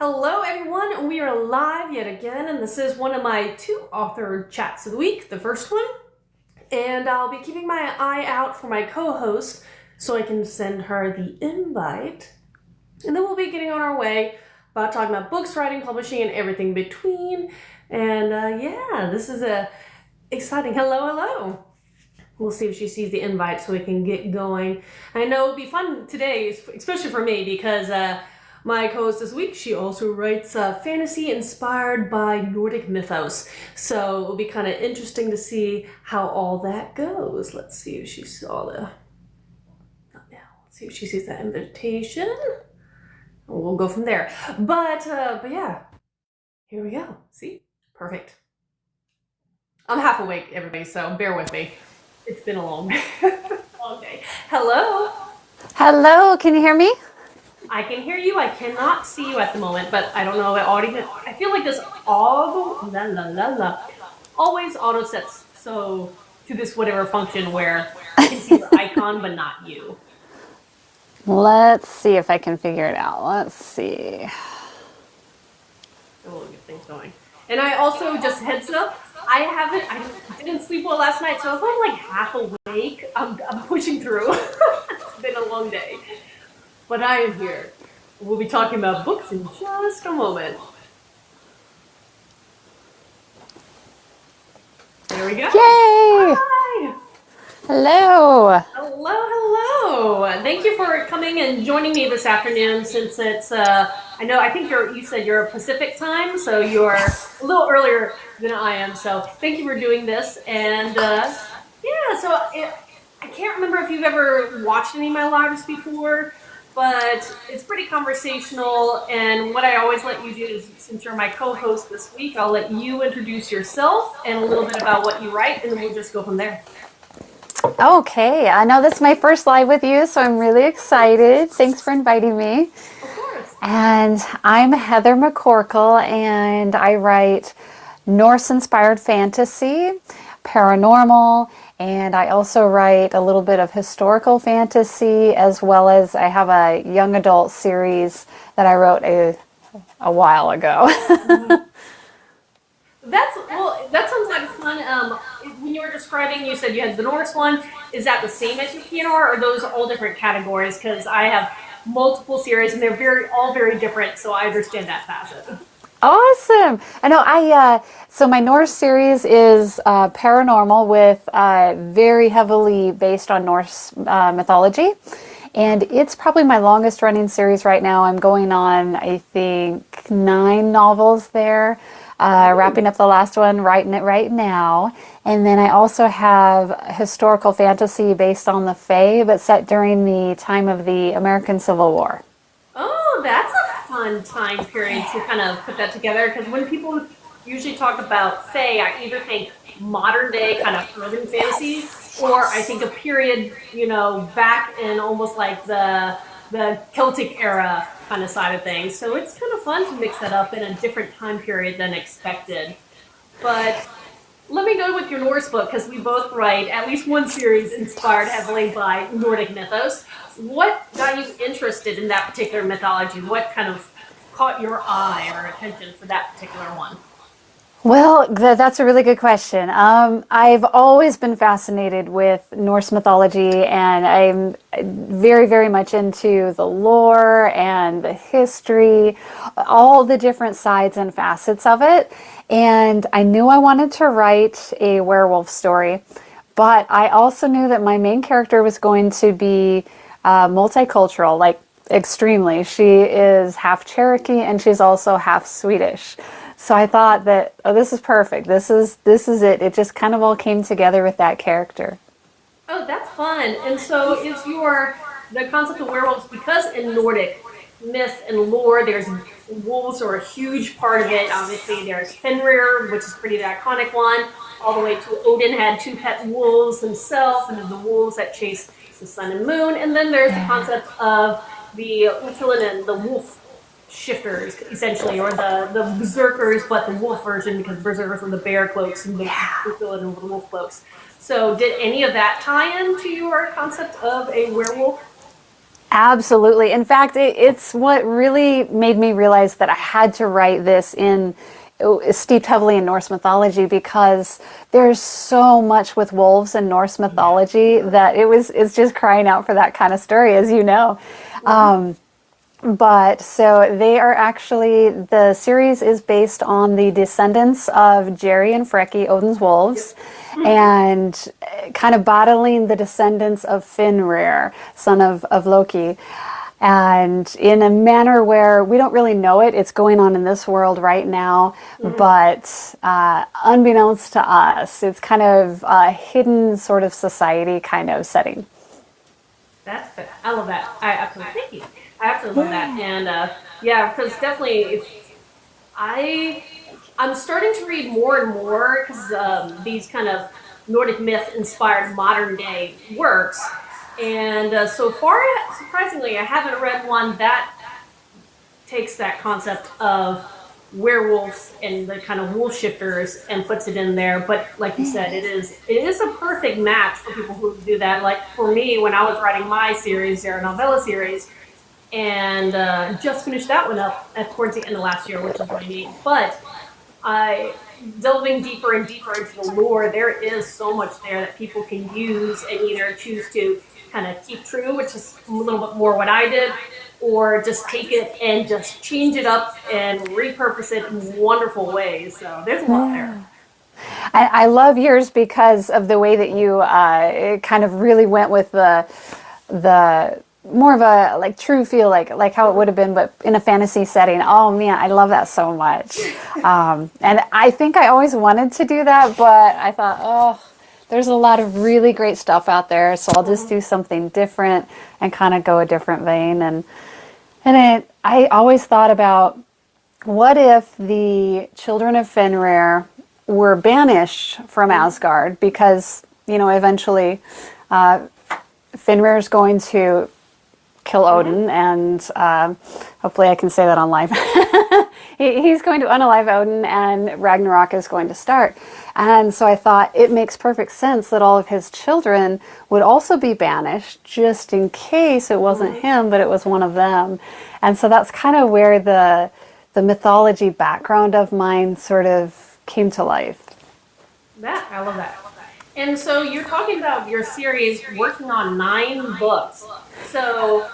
Hello everyone, we are live yet again, and this is one of my two authored chats of the week, the first one. And I'll be keeping my eye out for my co-host so I can send her the invite. And then we'll be getting on our way about talking about books, writing, publishing, and everything between. And yeah, this is exciting. Hello. We'll see if she sees the invite so we can get going. I know it'll be fun today, especially for me, because my co-host this week, she also writes fantasy inspired by Nordic mythos. So it'll be kind of interesting to see how all that goes. Let's see if she saw not now. Let's see if she sees that invitation. We'll go from there. But yeah, here we go. See? Perfect. I'm half awake, everybody, so bear with me. It's been a long day. Long day. Hello. Hello, can you hear me? I can hear you. I cannot see you at the moment, but I don't know if I feel like this always auto sets so to this whatever function where I can see your icon but not you. Let's see if I can figure it out. Let's see. We'll get things going. And I also, just heads up, I didn't sleep well last night, so if I'm like half awake, I'm pushing through. It's been a long day. But I am here. We'll be talking about books in just a moment. There we go. Yay! Hi! Hello! Hello! Thank you for coming and joining me this afternoon since it's, I think you said you're Pacific time, so you're a little earlier than I am, so thank you for doing this. And yeah, so I can't remember if you've ever watched any of my lives before, but it's pretty conversational, and what I always let you do is, since you're my co-host this week, I'll let you introduce yourself and a little bit about what you write, and then we'll just go from there. Okay, I know this is my first live with you, so I'm really excited. Thanks for inviting me. Of course. And I'm Heather McCorkle, and I write Norse-inspired fantasy, paranormal, and I also write a little bit of historical fantasy, as well as I have a young adult series that I wrote a while ago. That sounds like fun. When you were describing, you said you had the Norse one. Is that the same as your PNR, or are those all different categories? Because I have multiple series, and they're all very different, so I understand that facet. Awesome. I know so my Norse series is paranormal with very heavily based on Norse mythology. And it's probably my longest running series right now. I'm going on, I think, 9 novels there. Wrapping up the last one, writing it right now. And then I also have historical fantasy based on the Fae, but set during the time of the American Civil War. Oh, that's a fun time period to kind of put that together, because when people usually talk about Fae, I either think modern day kind of urban fantasy, or I think a period, back in almost like the Celtic era kind of side of things. So it's kind of fun to mix that up in a different time period than expected. But let me go with your Norse book, because we both write at least one series inspired heavily by Nordic mythos. What got you interested in that particular mythology? What kind of caught your eye or attention for that particular one? Well, that's a really good question. I've always been fascinated with Norse mythology, and I'm very, very much into the lore and the history, all the different sides and facets of it. And I knew I wanted to write a werewolf story, but I also knew that my main character was going to be multicultural, like extremely. She is half Cherokee and she's also half Swedish. So I thought that, this is perfect. This is it. It just kind of all came together with that character. Oh, that's fun. And so is the concept of werewolves, because in Nordic myth and lore, there's wolves are a huge part of it. Obviously, there's Fenrir, which is pretty the iconic one, all the way to Odin had 2 pet wolves himself, and then the wolves that chase the sun and moon. And then there's the concept of the Ulfilin, the wolf shifters, essentially, or the berserkers, but the wolf version, because berserkers were the bear cloaks and the Ulfilin were the wolf cloaks. So did any of that tie into your concept of a werewolf? Absolutely. In fact, it's what really made me realize that I had to write this in steeped heavily in Norse mythology, because there's so much with wolves in Norse mythology that it's just crying out for that kind of story, as you know. But so they are actually, the series is based on the descendants of Jerry and Freki, Odin's wolves, and kind of battling the descendants of Fenrir, son of Loki. And in a manner where we don't really know it, it's going on in this world right now, but unbeknownst to us, it's kind of a hidden sort of society kind of setting. That's fair. I love that. I absolutely thank you. I absolutely love that. And yeah, because definitely, I'm starting to read more and more, because these kind of Nordic myth inspired modern day works. And so far, surprisingly, I haven't read one that takes that concept of werewolves and the kind of wolf shifters and puts it in there. But like you said, it is a perfect match for people who do that. Like for me, when I was writing my series, their novella series, and just finished that one up towards the end of last year, which is really neat. But delving deeper and deeper into the lore, there is so much there that people can use and either choose to kind of keep true, which is a little bit more what I did, or just take it and just change it up and repurpose it in wonderful ways. So there's a lot there. I love yours because of the way that you kind of really went with the more of a like true feel, like how it would have been, but in a fantasy setting. Oh man, I love that so much. And I think I always wanted to do that, but I thought, oh, there's a lot of really great stuff out there, so I'll just do something different and kind of go a different vein. And I always thought about, what if the children of Fenrir were banished from Asgard because, eventually Fenrir is going to kill Odin, and hopefully I can say that on live. He's going to unalive Odin, and Ragnarok is going to start. And so I thought it makes perfect sense that all of his children would also be banished, just in case it wasn't him, but it was one of them. And so that's kind of where the mythology background of mine sort of came to life. I love that. And so you're talking about your series working on 9 books. So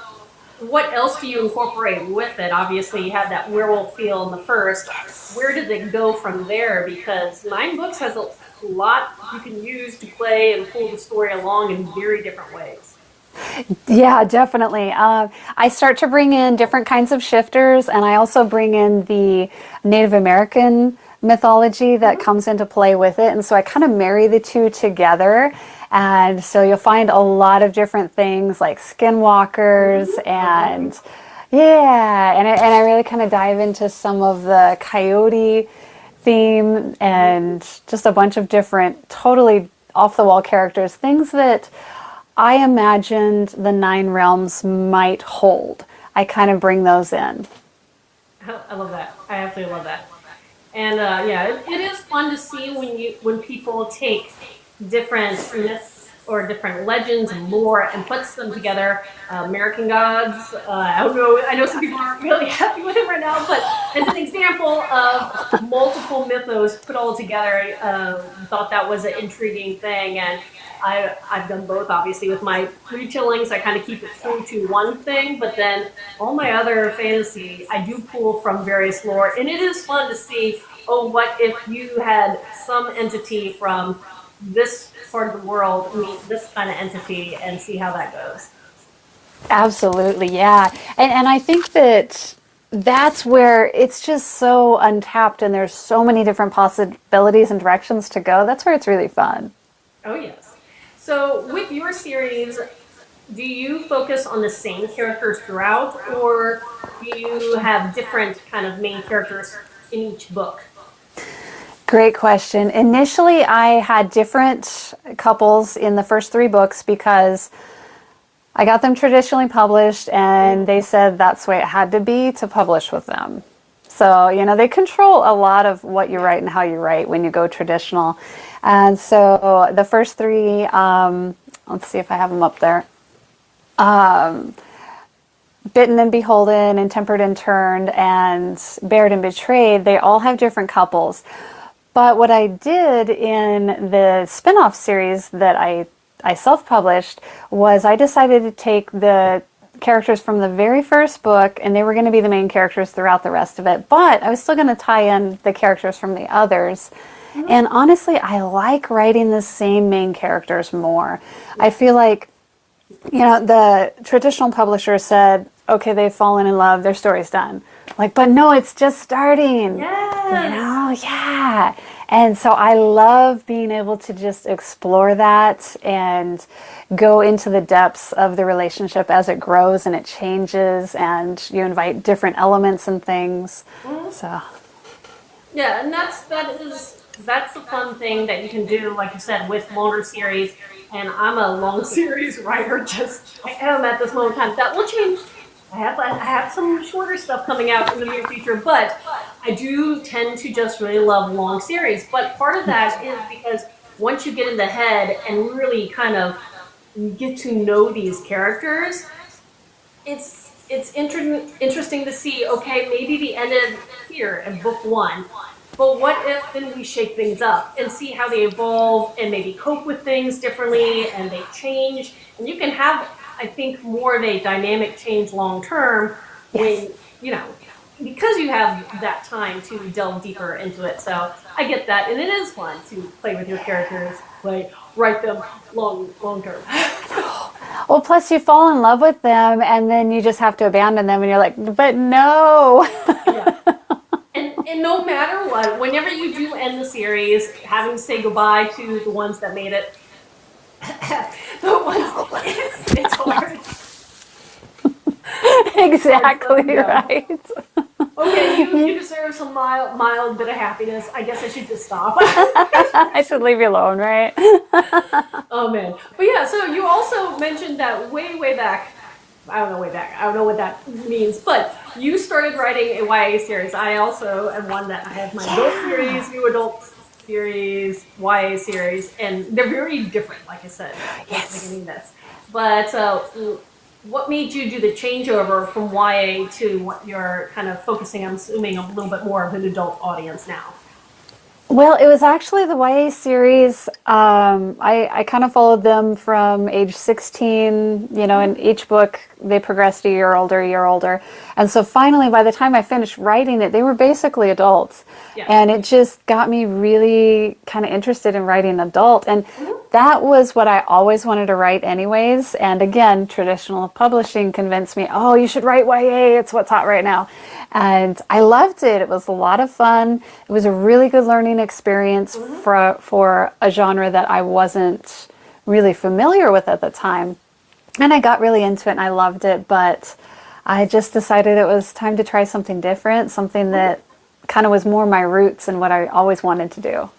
what else do you incorporate with it? Obviously, you have that werewolf feel in the first. Where did it go from there? Because 9 books has a lot you can use to play and pull the story along in very different ways. Yeah, definitely. I start to bring in different kinds of shifters, and I also bring in the Native American mythology that comes into play with it. And so I kind of marry the two together. And so you'll find a lot of different things like skinwalkers and I really kind of dive into some of the coyote theme and just a bunch of different totally off the wall characters, things that I imagined the 9 realms might hold. I kind of bring those in. I love that. I absolutely love that. And it is fun to see when people take different myths or different legends and lore and puts them together. American gods. I don't know. I know some people aren't really happy with it right now, but as an example of multiple mythos put all together, thought that was an intriguing thing. And I've done both, obviously. With my retellings, I kind of keep it true to one thing, but then all my other fantasy, I do pull from various lore. And it is fun to see, what if you had some entity from this part of the world meet this kind of entity, and see how that goes. Absolutely, yeah. And I think that's where it's just so untapped, and there's so many different possibilities and directions to go. That's where it's really fun. Oh, yes. So with your series, do you focus on the same characters throughout, or do you have different kind of main characters in each book? Great question. Initially, I had different couples in the first 3 books because I got them traditionally published, and they said that's the way it had to be to publish with them. So, they control a lot of what you write and how you write when you go traditional. And so the first 3, let's see if I have them up there. Bitten and Beholden and Tempered and Turned and Bared and Betrayed, they all have different couples. But what I did in the spin-off series that I self-published was I decided to take the characters from the very first book, and they were going to be the main characters throughout the rest of it, but I was still going to tie in the characters from the others. And honestly, I like writing the same main characters more. I feel like, the traditional publisher said, okay, they've fallen in love, their story's done. Like, but no, it's just starting. Yes. Yeah. And so I love being able to just explore that and go into the depths of the relationship as it grows and it changes, and you invite different elements and things. So yeah, and that's the fun thing that you can do, like you said, with longer series. And I'm a long series writer. I am at this moment in time. That will change. I have some shorter stuff coming out in the near future, but I do tend to just really love long series. But part of that is because once you get in the head and really kind of get to know these characters, it's interesting to see, okay, maybe the ended here in book one, but what if then we shake things up and see how they evolve and maybe cope with things differently and they change, and you can have, I think, more of a dynamic change long term when, because you have that time to delve deeper into it. So I get that, and it is fun to play with your characters, write them long term. well, plus you fall in love with them and then you just have to abandon them and you're like, but no. Yeah. And no matter what, whenever you do end the series, having to say goodbye to the ones that made it, it's hard. Exactly right. Okay, you deserve some mild bit of happiness. I guess I should just stop. I should leave you alone, right? Oh man. But yeah, so you also mentioned that way back. I don't know what that means, but you started writing a YA series. I also am one that I have my adult series, new adult series, YA series, and they're very different, like I said at the beginning of this. But what made you do the changeover from YA to what you're kind of focusing, I'm assuming, a little bit more of an adult audience now? Well, it was actually the YA series. I kind of followed them from age 16, in each book they progressed a year older. And so finally, by the time I finished writing it, they were basically adults. Yeah. And it just got me really kind of interested in writing adult. And that was what I always wanted to write anyways. And again, traditional publishing convinced me, oh, you should write YA. It's what's hot right now. And I loved it. It was a lot of fun. It was a really good learning experience for a genre that I wasn't really familiar with at the time. And I got really into it and I loved it, but I just decided it was time to try something different, something that kind of was more my roots and what I always wanted to do.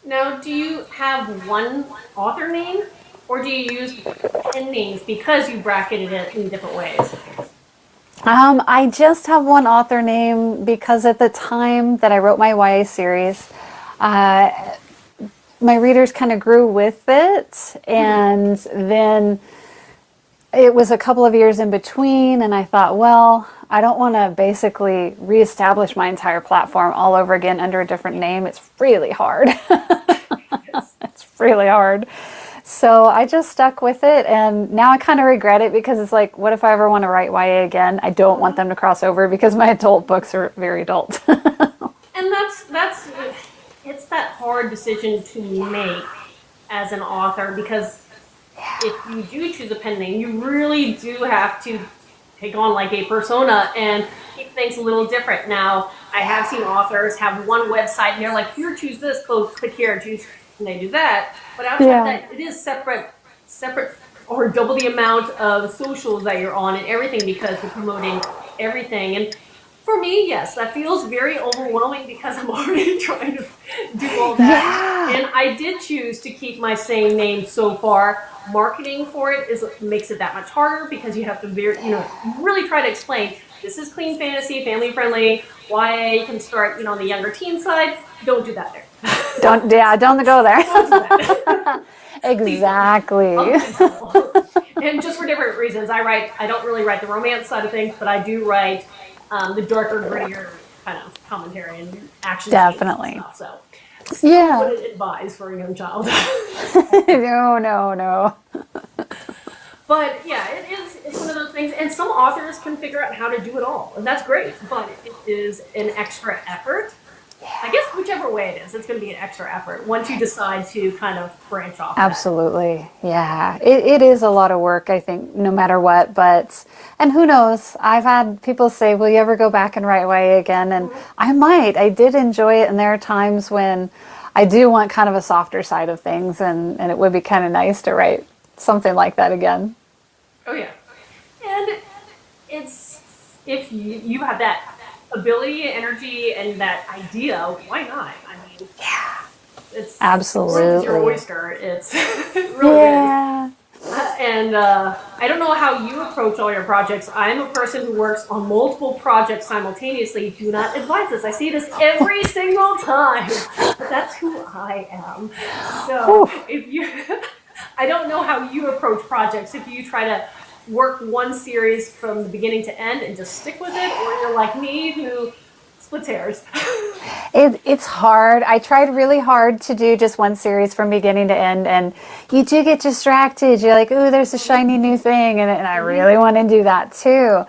Now, do you have one author name, or do you use pen names because you bracketed it in different ways? I just have one author name because at the time that I wrote my YA series, my readers kind of grew with it, and then it was a couple of years in between, and I thought, well, I don't want to basically reestablish my entire platform all over again under a different name. It's really hard. It's really hard. So I just stuck with it, and now I kind of regret it because it's like, what if I ever want to write YA again? I don't want them to cross over because my adult books are very adult. And it's that hard decision to make as an author, because if you do choose a pen name, you really do have to take on like a persona and keep things a little different. Now, I have seen authors have one website and they're like, here, choose this, click here, choose, and they do that. But outside that, it is separate or double the amount of socials that you're on and everything, because you're promoting everything. And for me, yes, that feels very overwhelming because I'm already trying to do all that. Yeah. And I did choose to keep my same name so far. Marketing for it makes it that much harder because you have to really try to explain, this is clean fantasy, family friendly, YA. You can start on the younger teen side. Don't do that there. Don't go there. Don't do that. Exactly. And just for different reasons. I don't really write the romance side of things, but I do write the darker, grittier kind of commentary and action Definitely. scenes and stuff. So still Yeah. wouldn't advise for a young child. No. But yeah, it's one of those things, and some authors can figure out how to do it all, and that's great, but it is an extra effort. I guess whichever way it is, it's going to be an extra effort once you decide to kind of branch off. Absolutely. Yeah. It is a lot of work, I think, no matter what. And who knows? I've had people say, will you ever go back and write YA again? And I might. I did enjoy it. And there are times when I do want kind of a softer side of things. And it would be kind of nice to write something like that again. Oh, yeah. And it's, if you have that ability, energy, and that idea, why not? I mean, yeah, it's absolutely it's your oyster. It's really yeah. And I don't know how you approach all your projects. I'm a person who works on multiple projects simultaneously. Do not advise this. I see this every single time, but that's who I am. So if you, I don't know how you approach projects. If you try to work one series from the beginning to end and just stick with it, or you're like me who splits hairs. It's hard. I tried really hard to do just one series from beginning to end, and you do get distracted. You're like, ooh, there's a shiny new thing, and I really want to do that too.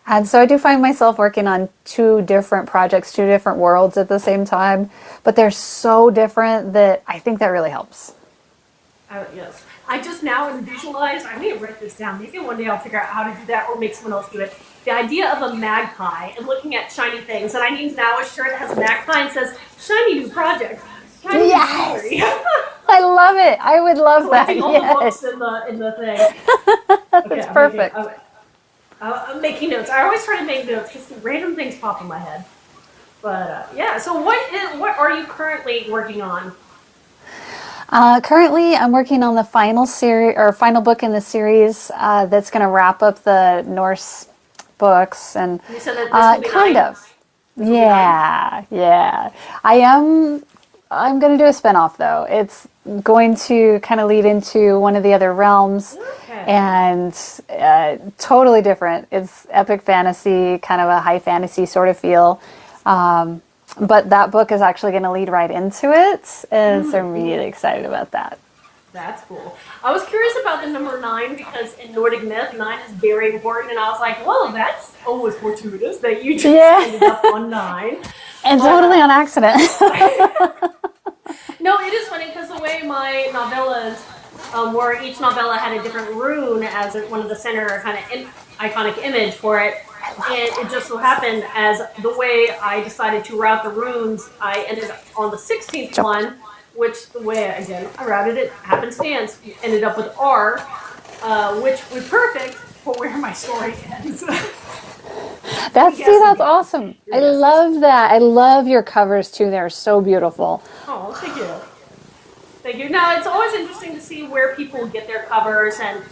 And so I do find myself working on two different projects, two different worlds at the same time, but they're so different that I think that really helps. Yes. I just now visualize, I need to write this down. Maybe one day I'll figure out how to do that or make someone else do it. The idea of a magpie and looking at shiny things. And I need now a shirt that has a magpie and says, shiny new project. Shiny new story. I love it. I would love that. All the books in the thing. That's perfect. I'm making notes. I always try to make notes because random things pop in my head. But yeah, so what are you currently working on? Currently, I'm working on the final series or final book in the series that's going to wrap up the Norse books, and you said that this will be kind of. Yeah. I'm going to do a spinoff though. It's going to kind of lead into one of the other realms, and totally different. It's epic fantasy, kind of a high fantasy sort of feel. But that book is actually going to lead right into it, and so I'm really excited about that. That's cool. I was curious about the number 9 because in Nordic myth, 9 is very important, and I was like, well, that's always fortuitous that you just ended up on 9. And totally on accident. No, it is funny because the way my novellas where each novella had a different rune as one of the center kind of iconic image for it. And it just so happened as the way I decided to route the runes, I ended up on the 16th one, which the way, again, I routed it, happenstance, ended up with R, which was perfect for where my story ends. That's awesome. I love that. I love your covers too. They're so beautiful. Oh, thank you. Thank you. Now, it's always interesting to see where people get their covers, and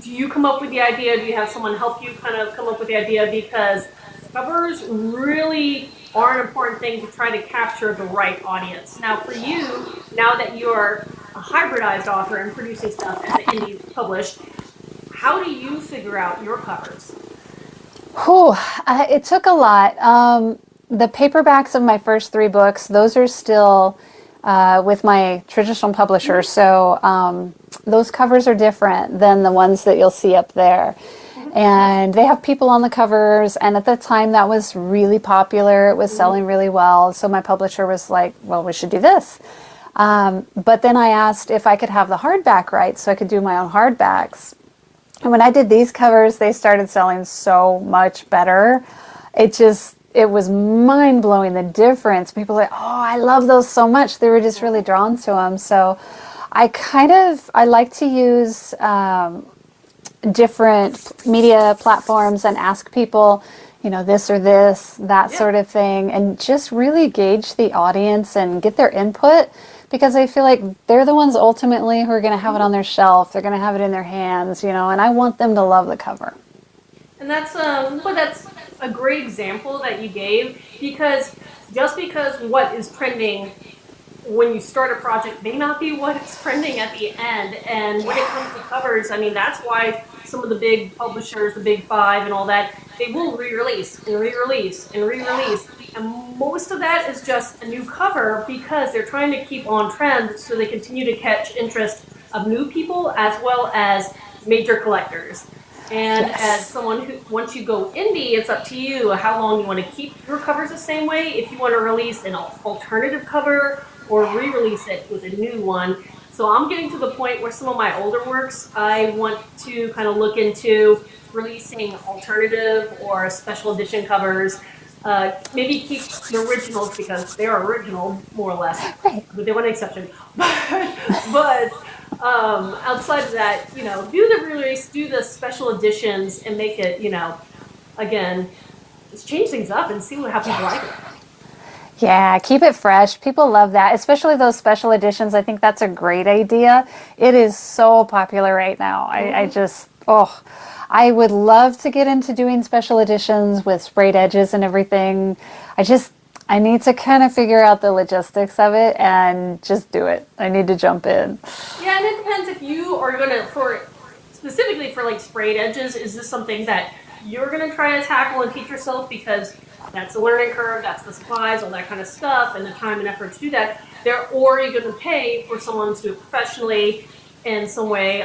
do you come up with the idea? Do you have someone help you kind of come up with the idea? Because covers really are an important thing to try to capture the right audience. Now, for you, now that you're a hybridized author and producing stuff as an indie published, how do you figure out your covers? It took a lot. The paperbacks of my first 3 books, those are still with my traditional publisher. So those covers are different than the ones that you'll see up there. And they have people on the covers. And at the time, that was really popular. It was selling really well. So my publisher was like, well, we should do this. But then I asked if I could have the hardback rights so I could do my own hardbacks. And when I did these covers, they started selling so much better. It was mind-blowing, the difference. People were like, oh, I love those so much. They were just really drawn to them. So I like to use different media platforms and ask people, this or this, that sort of thing, and just really gauge the audience and get their input. Because I feel like they're the ones ultimately who are going to have it on their shelf. They're going to have it in their hands, and I want them to love the cover. And that's a great example that you gave, because just because what is trending when you start a project may not be what it's trending at the end. And when it comes to covers, I mean, that's why some of the big publishers, the big five and all that, they will re-release and re-release and re-release. And most of that is just a new cover because they're trying to keep on trend so they continue to catch interest of new people as well as major collectors. And as someone who, once you go indie, it's up to you how long you want to keep your covers the same way. If you want to release an alternative cover or re-release it with a new one. So I'm getting to the point where some of my older works, I want to kind of look into releasing alternative or special edition covers. Maybe keep the originals because they are original, more or less, with the one exception. But outside of that, do the release, do the special editions, and make it, again, just change things up and see how people like it. Yeah, keep it fresh. People love that, especially those special editions. I think that's a great idea. It is so popular right now. I would love to get into doing special editions with sprayed edges and everything. I need to kind of figure out the logistics of it and just do it. I need to jump in. Yeah, and it depends if you are going to, specifically for like sprayed edges, is this something that you're going to try to tackle and teach yourself because that's the learning curve, that's the supplies, all that kind of stuff, and the time and effort to do that. Or you're going to pay for someone to do it professionally in some way.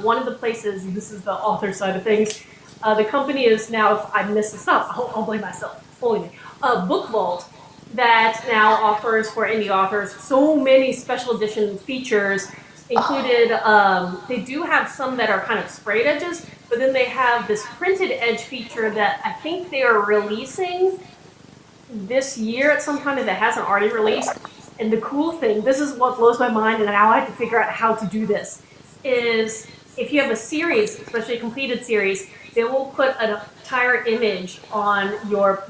One of the places, this is the author side of things, the company is now, if I mess this up, I'll blame myself, fully me. Book Vault that now offers for indie authors so many special edition features included. They do have some that are kind of sprayed edges, but then they have this printed edge feature that I think they are releasing this year at some time that hasn't already released. And the cool thing, this is what blows my mind, and now I have to figure out how to do this, is if you have a series, especially a completed series, they will put an entire image on your...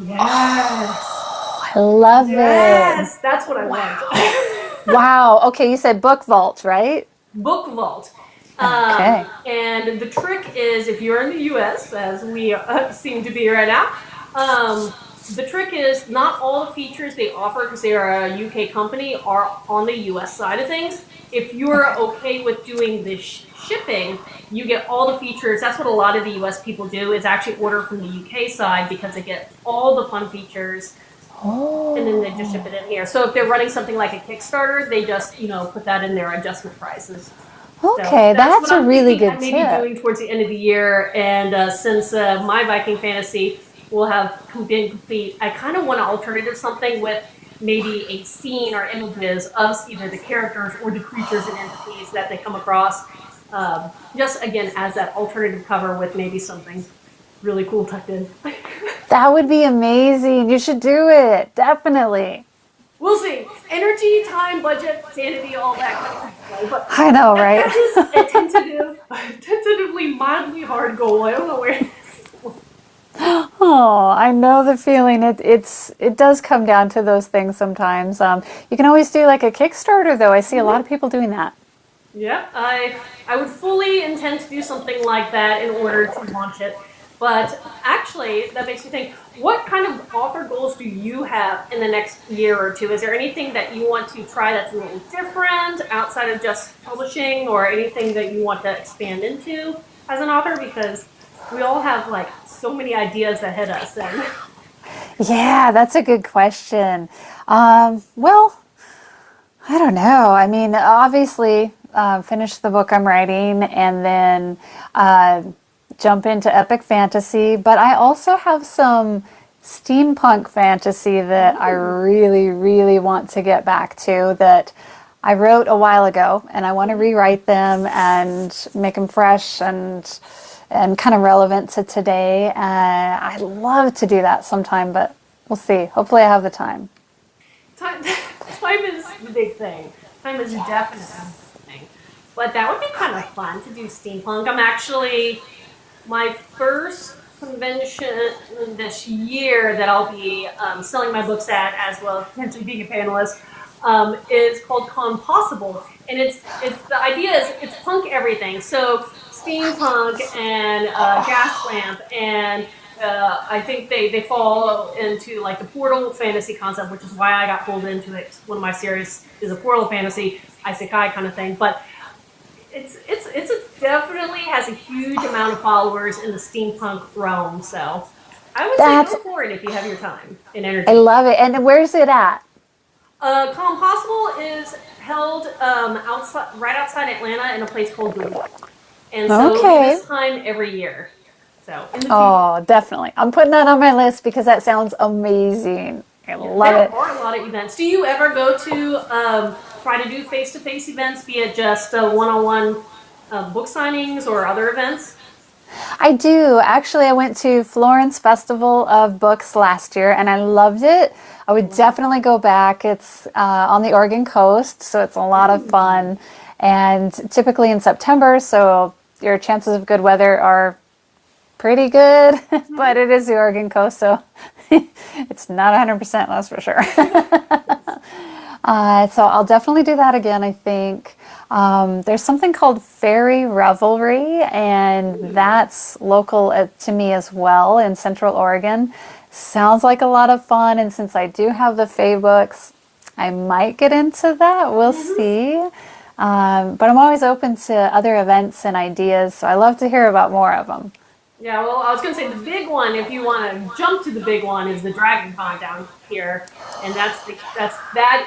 I love it. Yes, that's what I want. Wow. Okay, you said Book Vault, right? Book Vault. Okay. And the trick is, if you're in the U.S., as we seem to be right now, the trick is not all the features they offer, because they are a UK company, are on the US side of things. If you're okay with doing the shipping, you get all the features. That's what a lot of the US people do, is actually order from the UK side because they get all the fun features. And then they just ship it in here. So if they're running something like a Kickstarter, they just, put that in their adjustment prices. Okay, so that's a really good tip. I may be doing towards the end of the year, and since my Viking fantasy will have been complete, I kind of want an alternative something with maybe a scene or images of either the characters or the creatures and entities that they come across. Just again as that alternative cover with maybe something really cool tucked in. That would be amazing. You should do it. Definitely. We'll see. Energy, time, budget, sanity, all that kind of stuff. But I know, right? That is a tentatively, mildly hard goal. I don't know where it is. Oh, I know the feeling. It does come down to those things sometimes. You can always do like a Kickstarter, though. I see a lot of people doing that. Yeah, I would fully intend to do something like that in order to launch it. But actually, that makes me think, what kind of author goals do you have in the next year or two? Is there anything that you want to try that's a little different outside of just publishing, or anything that you want to expand into as an author? Because we all have like so many ideas that hit us. And yeah, that's a good question. Well, I don't know. I mean, obviously, finish the book I'm writing and then jump into epic fantasy. But I also have some steampunk fantasy that I really, really want to get back to, that I wrote a while ago, and I want to rewrite them and make them fresh and kind of relevant to today. I'd love to do that sometime, but we'll see. Hopefully I have the time. Time is the big thing. Time is definitely the thing. But that would be kind of fun to do steampunk. I'm actually, my first convention this year that I'll be selling my books at, as well as potentially being a panelist, is called Con Possible. And it's the idea is it's punk everything. So steampunk and gas lamp and I think they fall into like the portal fantasy concept, which is why I got pulled into it. One of my series is a portal fantasy, isekai kind of thing, but it's definitely has a huge amount of followers in the steampunk realm. So I would say go for it if you have your time and energy. I love it. And where's it at? Calm Possible is held right outside Atlanta in a place called Wibell. And so this time every year. So definitely. I'm putting that on my list because that sounds amazing. I love it. There are a lot of events. Do you ever go to try to do face-to-face events, be it just one-on-one book signings or other events? I do. Actually, I went to Florence Festival of Books last year and I loved it. I would definitely go back. It's on the Oregon coast, so it's a lot of fun. And typically in September, so your chances of good weather are pretty good, but it is the Oregon coast, so it's not 100%, that's for sure. So I'll definitely do that again, I think. There's something called Fairy Revelry, and that's local to me as well in Central Oregon. Sounds like a lot of fun, and since I do have the Fae books, I might get into that. We'll see. But I'm always open to other events and ideas, so I love to hear about more of them. Yeah, well, I was going to say the big one, if you want to jump to the big one, is the Dragon Con down here, and that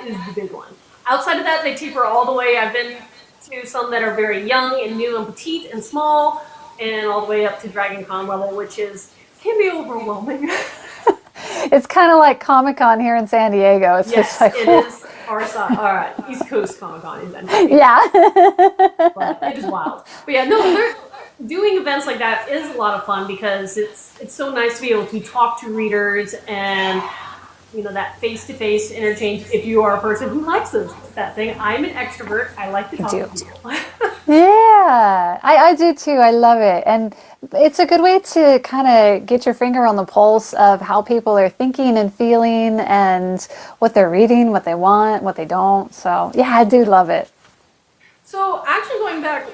is the big one. Outside of that, they taper all the way. I've been to some that are very young and new and petite and small, and all the way up to Dragon Con level, which can be overwhelming. It's kind of like Comic-Con here in San Diego. It's just like, it is our side. All right, East Coast Comic-Con is then. Yeah. But it is wild. But yeah, no, doing events like that is a lot of fun because it's so nice to be able to talk to readers and that face-to-face interchange. If you are a person who likes that thing, I'm an extrovert. I like to talk to people. Yeah, I do too. I love it. And it's a good way to kind of get your finger on the pulse of how people are thinking and feeling and what they're reading, what they want, what they don't. So yeah, I do love it. So actually going back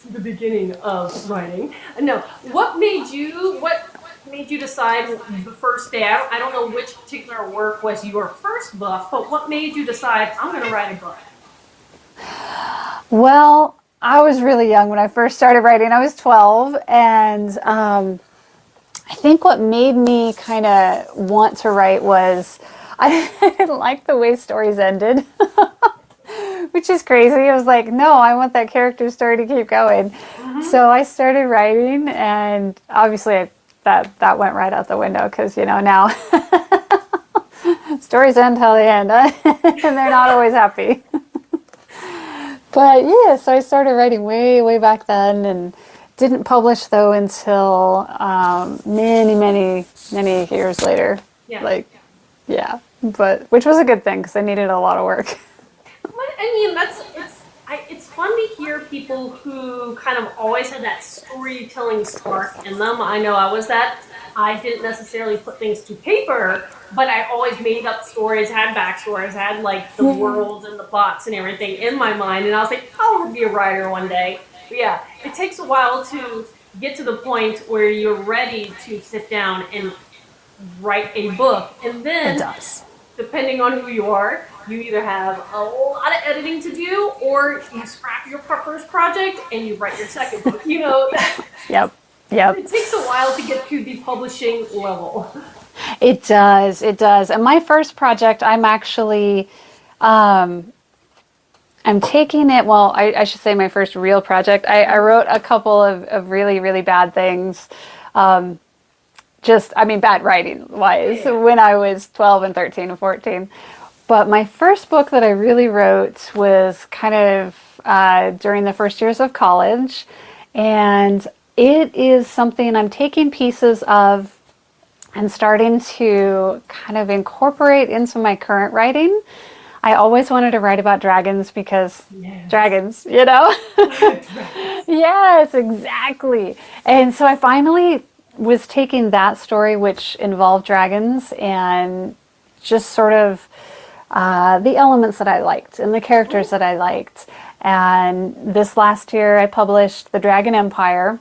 to the beginning of writing, what made you decide the first day? I don't know which particular work was your first book, but what made you decide, I'm going to write a book? Well, I was really young when I first started writing. I was 12, and I think what made me kind of want to write was I didn't like the way stories ended, which is crazy. I was like, no, I want that character's story to keep going. So I started writing, and obviously that went right out the window because, now stories end how they end, and they're not always happy. But yeah, so I started writing way, way back then and didn't publish though until many, many, many years later. Yeah. But which was a good thing because I needed a lot of work. It's fun to hear people who kind of always had that storytelling spark in them. I know I was that. I didn't necessarily put things to paper, but I always made up stories, had backstories, had like the worlds and the plots and everything in my mind. And I was like, I'll be a writer one day. But yeah, it takes a while to get to the point where you're ready to sit down and write a book. And then, depending on who you are, you either have a lot of editing to do or you scrap your first project and you write your second book. Yep. It takes a while to get to the publishing level. It does. And my first project, I'm actually, I'm taking it, well, I should say my first real project. I wrote a couple of really, really bad things. Bad writing wise when I was 12 and 13 and 14. But my first book that I really wrote was kind of during the first years of college. And it is something I'm taking pieces of and starting to kind of incorporate into my current writing. I always wanted to write about dragons because dragons, Yes, exactly. And so I finally was taking that story, which involved dragons, and just sort of the elements that I liked and the characters that I liked. And this last year I published The Dragon Empire,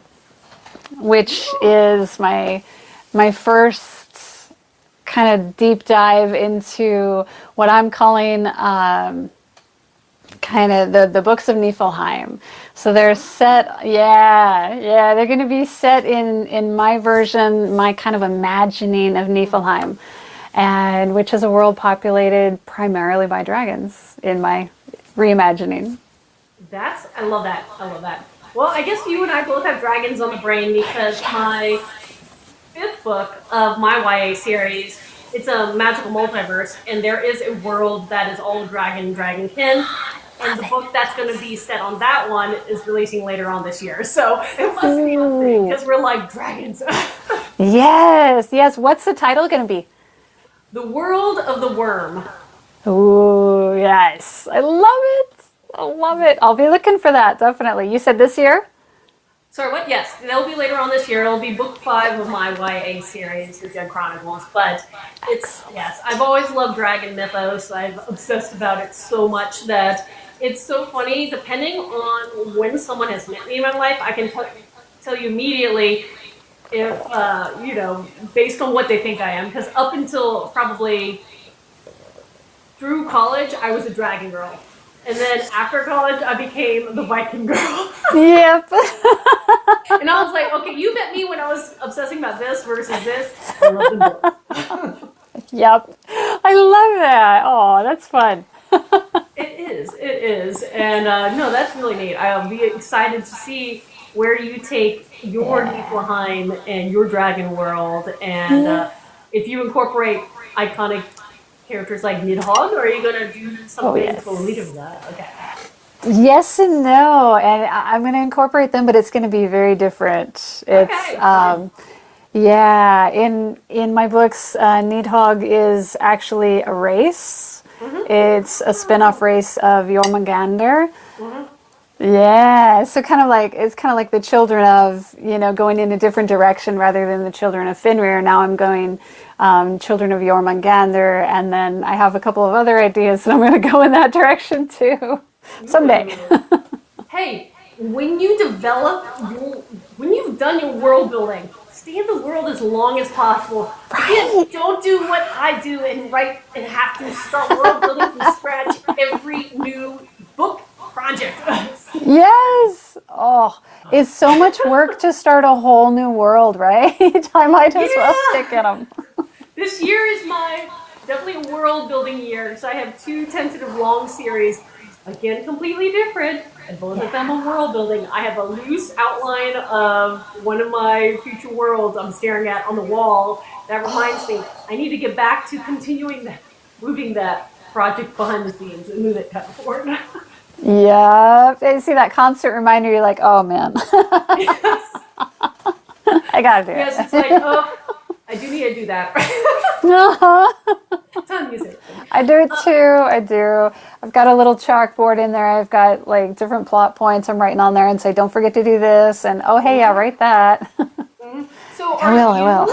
which is my my first kind of deep dive into what I'm calling kind of the books of Niflheim. So they're set, they're going to be set in my version, my kind of imagining of Niflheim, and which is a world populated primarily by dragons in my reimagining. I love that. I love that. Well, I guess you and I both have dragons on the brain because my 5th book of my YA series, it's a magical multiverse, and there is a world that is all dragonkin. And the book that's going to be set on that one is releasing later on this year. So it must be a thing because we're like dragons. Yes. What's the title going to be? The World of the Worm. Ooh, yes. I love it. I'll be looking for that, definitely. You said this year? Sorry, what? Yes, that'll be later on this year. It'll be book 5 of my YA series, The Dead Chronicles. But I've always loved dragon mythos. I've obsessed about it so much that it's so funny. Depending on when someone has met me in my life, I can tell you immediately if, based on what they think I am. Because up until probably through college, I was a dragon girl. And then after college, I became the Viking girl. Yep. And I was like, okay, you met me when I was obsessing about this versus this. I love them both. Yep. I love that. Oh, that's fun. It is. And no, that's really neat. I'll be excited to see where you take your Niflheim and your dragon world. And if you incorporate iconic characters like Nidhogg, or are you going to do something totally different? Okay. Yes and no, and I'm going to incorporate them, but it's going to be very different. It's in my books, Nidhogg is actually a race. Mm-hmm. It's a spin-off race of Jormungandr. Mm-hmm. Yeah, so it's kind of like the children of, going in a different direction rather than the children of Fenrir. Now I'm going children of Jormungandr, and then I have a couple of other ideas, and I'm going to go in that direction too someday. Hey, when you've done your world building, stay in the world as long as possible. Right. Don't do what I do and have to start world building from scratch every new book project. Yes. Oh, it's so much work to start a whole new world, right? I might as well stick in them. This year is definitely a world building year. So I have 2 tentative long series, again completely different, and both of them are world building. I have a loose outline of one of my future worlds I'm staring at on the wall. That reminds me, I need to get back to moving that project behind the scenes and move it kind of forward. Yeah, you see that constant reminder, you're like, oh man. Yes. I gotta do it. Yes, it's like, oh, I do need to do that. Time music. I do it too, I do. I've got a little chalkboard in there. I've got like different plot points I'm writing on there and say, don't forget to do this, and oh hey, write that. So I will.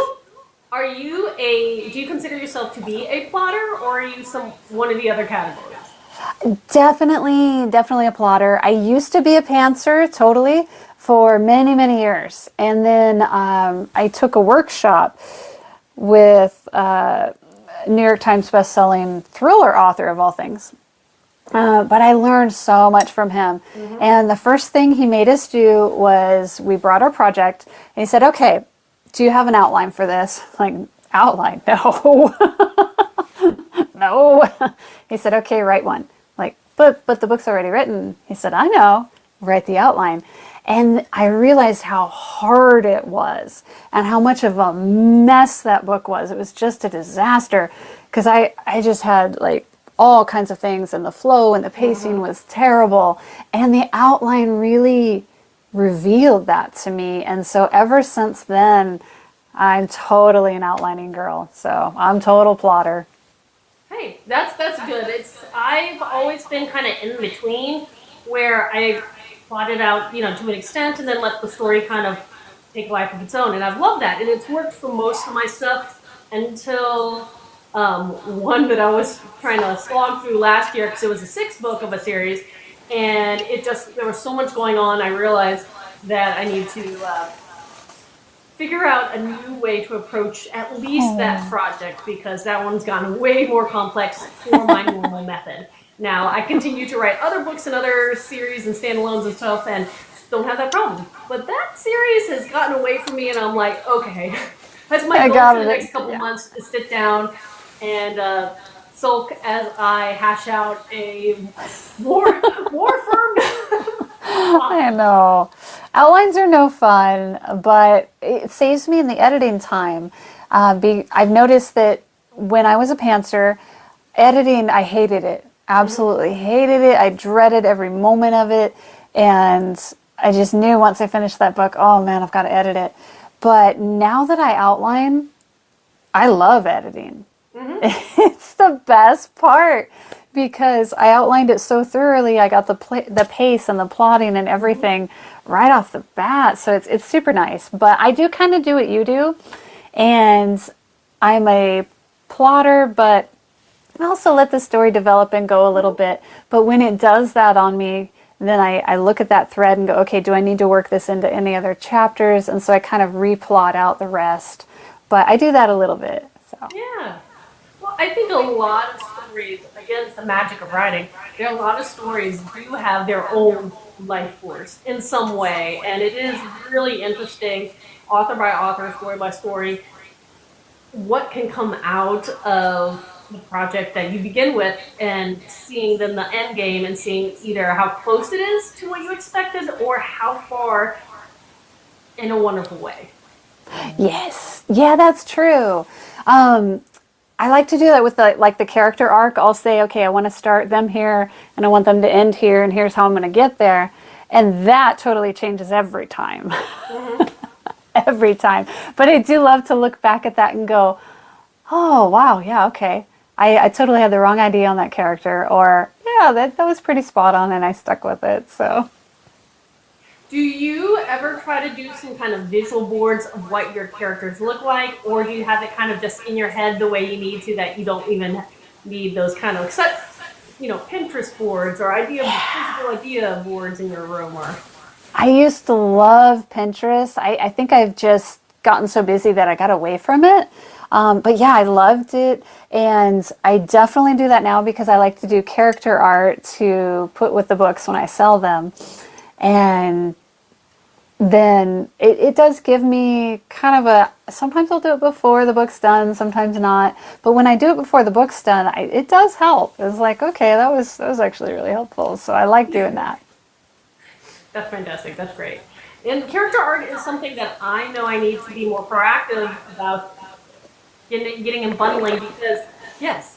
Do you consider yourself to be a plotter, or are you one of the other categories? Definitely a plotter. I used to be a pantser, totally, for many, many years. And then I took a workshop with New York Times bestselling thriller author of all things. But I learned so much from him. Mm-hmm. And the first thing he made us do was we brought our project and he said, okay, do you have an outline for this? Like, outline? No. No. He said, okay, write one. Like, but the book's already written. He said, I know, write the outline. And I realized how hard it was and how much of a mess that book was. It was just a disaster because I just had like all kinds of things, and the flow and the pacing was terrible. And the outline really revealed that to me. And so ever since then, I'm totally an outlining girl. So I'm total plotter. Hey, that's good. I've always been kind of in between, where I plot it out, to an extent, and then let the story kind of take a life of its own. And I've loved that, and it's worked for most of my stuff until one that I was trying to slog through last year because it was a 6th book of a series, and there was so much going on. I realized that I need to figure out a new way to approach at least that project, because that one's gotten way more complex for my normal method. Now, I continue to write other books and other series and standalones and stuff, and don't have that problem. But that series has gotten away from me, and I'm like, okay, that's my goal for the next couple months, to sit down and sulk as I hash out a more firm. I know. Outlines are no fun, but it saves me in the editing time. I've noticed that when I was a pantser, editing, I hated it. Absolutely hated it. I dreaded every moment of it. And I just knew once I finished that book, oh man, I've got to edit it. But now that I outline, I love editing. It's the best part, because I outlined it so thoroughly. I got the pace and the plotting and everything right off the bat. So it's super nice. But I do kind of do what you do. And I'm a plotter, but I also let the story develop and go a little bit. But when it does that on me, then I look at that thread and go, okay, do I need to work this into any other chapters? And so I kind of replot out the rest. But I do that a little bit. So. Yeah. Well, I think a lot of stories, again, it's the magic of writing, there are a lot of stories do have their own life force in some way. And it is really interesting, author by author, story by story, what can come out of the project that you begin with, and seeing then the end game and seeing either how close it is to what you expected or how far in a wonderful way. Yes. Yeah, that's true. I like to do that with the character arc. I'll say, okay, I want to start them here and I want them to end here, and here's how I'm going to get there. And that totally changes every time. Every time. But I do love to look back at that and go, oh, wow, yeah, okay. I totally had the wrong idea on that character, or yeah, that was pretty spot on and I stuck with it. So, do you ever try to do some kind of visual boards of what your characters look like, or do you have it kind of just in your head the way you need to, that you don't even need those kind of Pinterest boards or physical idea boards in your room? Or I used to love Pinterest. I think I've just gotten so busy that I got away from it. But yeah, I loved it, and I definitely do that now because I like to do character art to put with the books when I sell them. And then it does give me kind of sometimes I'll do it before the book's done, sometimes not. But when I do it before the book's done, it does help. It's like, okay, that was actually really helpful. So I like doing that. That's fantastic. That's great. And character art is something that I know I need to be more proactive about getting and bundling, because yes,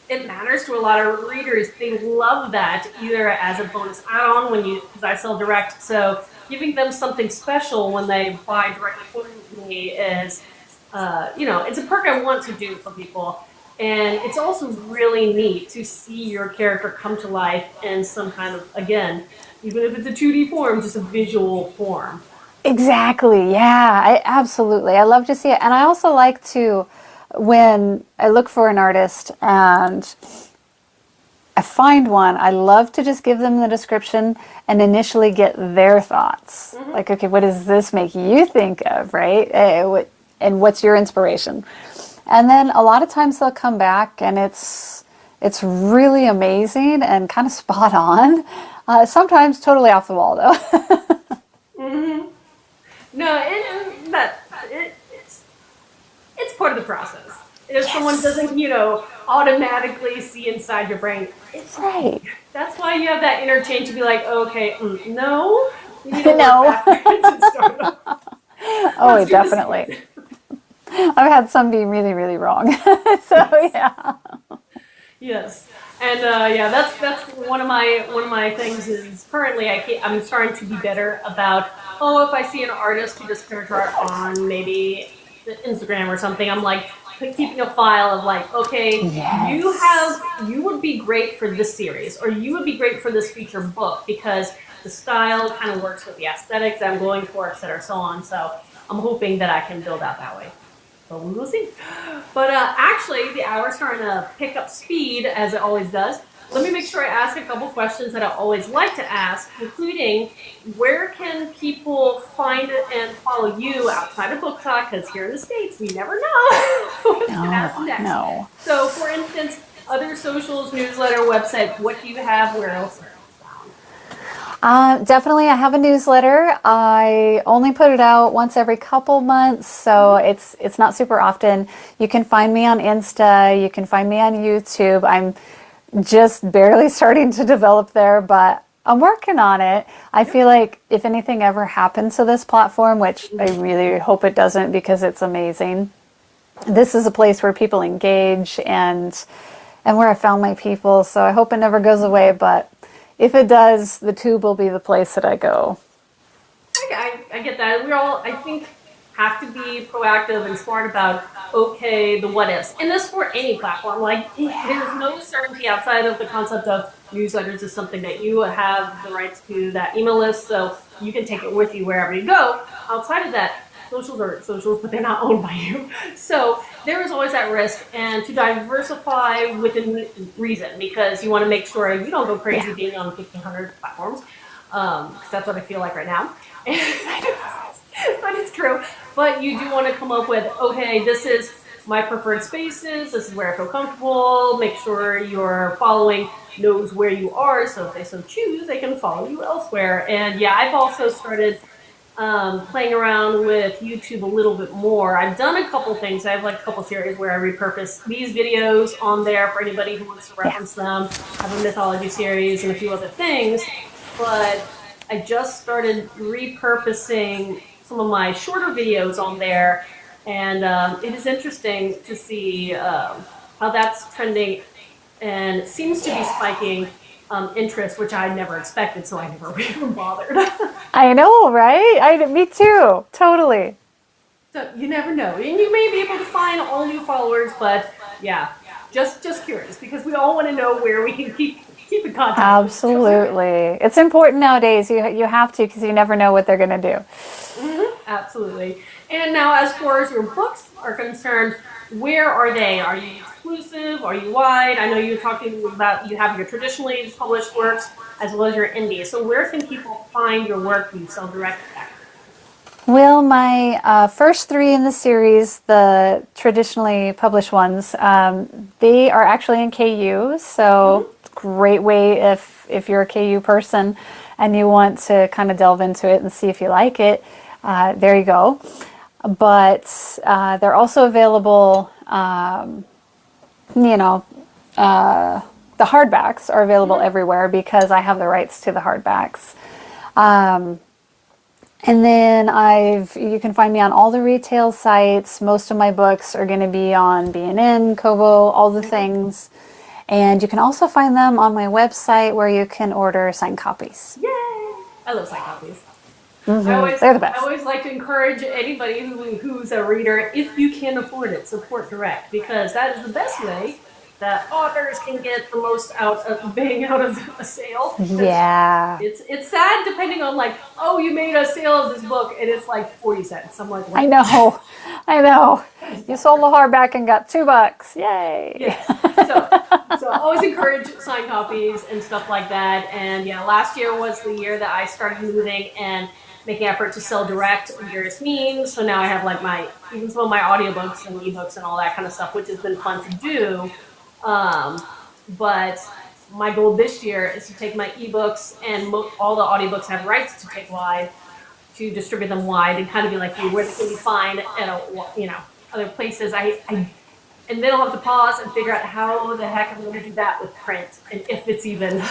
it matters to a lot of readers. They love that either as a bonus add-on because I sell direct, so giving them something special when they buy directly from me is, it's a perk I want to do for people. And it's also really neat to see your character come to life in some kind of, again, even if it's a 2D form, just a visual form. Exactly. Yeah, absolutely. I love to see it. And I also like to, when I look for an artist and I find one, I love to just give them the description and initially get their thoughts. Like, okay, what does this make you think of, right? And what's your inspiration? And then a lot of times they'll come back and it's really amazing and kind of spot on. Sometimes totally off the wall, though. No, it's part of the process. If someone doesn't, automatically see inside your brain, it's right. That's why you have that interchange to be like, okay, no, you need to no. Oh, definitely. I've had some be really, really wrong. So yeah. Yes, and that's one of my things is currently I'm starting to be better about, if I see an artist who does character art on maybe Instagram or something, I'm like keeping a file of like, okay, yes, you would be great for this series, or you would be great for this feature book because the style kind of works with the aesthetics I'm going for, etc., so on. So I'm hoping that I can build out that way. But we will see. But actually, the hour's starting to pick up speed, as it always does. let me make sure I ask a couple questions that I always like to ask, including where can people find and follow you outside of Book Talk? Because here in the States, we never know what's going to happen next. No. So, for instance, other socials, newsletter, website, what do you have? Where else? Definitely, I have a newsletter. I only put it out once every couple months, so it's not super often. You can find me on Insta. You can find me on YouTube. I'm just barely starting to develop there, but I'm working on it. I feel like if anything ever happens to this platform, which I really hope it doesn't because it's amazing, this is a place where people engage and where I found my people. So I hope it never goes away, but if it does, the tube will be the place that I go. I get that. We all, I think, have to be proactive and smart about, okay, the what ifs. And this for any platform. Like, there's no certainty outside of the concept of newsletters is something that you have the rights to, that email list, so you can take it with you wherever you go. Outside of that, socials are socials, but they're not owned by you. So there is always that risk, and to diversify within reason, because you want to make sure you don't go crazy being on 1,500 platforms, because that's what I feel like right now. But it's true. But you do want to come up with, okay, this is my preferred spaces, this is where I feel comfortable, make sure your following knows where you are, so if they so choose, they can follow you elsewhere. And yeah, I've also started playing around with YouTube a little bit more. I've done a couple things. I have like a couple series where I repurpose these videos on there for anybody who wants to reference them. I have a mythology series and a few other things. But I just started repurposing some of my shorter videos on there. And it is interesting to see how that's trending, and it seems to be spiking interest, which I never expected, so I never even bothered. I know, right? Me too. Totally. So you never know, and you may be able to find all new followers, but yeah, just curious, because we all want to know where we can keep in contact. Absolutely, it's important nowadays. You have to, because you never know what they're going to do. Absolutely. And now, as far as your books are concerned, where are they? Are you exclusive? Are you wide? I know you're talking about you have your traditionally published works as well as your indie. So where can people find your work you sell directly? Well, my first three in the series, the traditionally published ones, they are actually in KU. So great way if you're a KU person and you want to kind of delve into it and see if you like it. There you go. But they're also available, the hardbacks are available everywhere because I have the rights to the hardbacks. And then you can find me on all the retail sites. Most of my books are going to be on B&N, Kobo, all the things. And you can also find them on my website where you can order signed copies. Yay! I love signed copies. They're the best. I always like to encourage anybody who's a reader, if you can afford it, support direct, because that is the best way that authors can get the most out of a sale. Yeah. It's sad depending on like, oh, you made a sale of this book and it's like 40 cents. I'm like, what? I know. You sold the hardback and got $2. Yay. Yeah. So I always encourage signed copies and stuff like that. And yeah, last year was the year that I started moving and making effort to sell direct on various means. So now I have like even some of my audiobooks and ebooks and all that kind of stuff, which has been fun to do. But my goal this year is to take my ebooks and all the audiobooks have rights to take wide, to distribute them wide and kind of be like, where they can be found at other places. And then I'll have to pause and figure out how the heck I'm going to do that with print, and if it's even.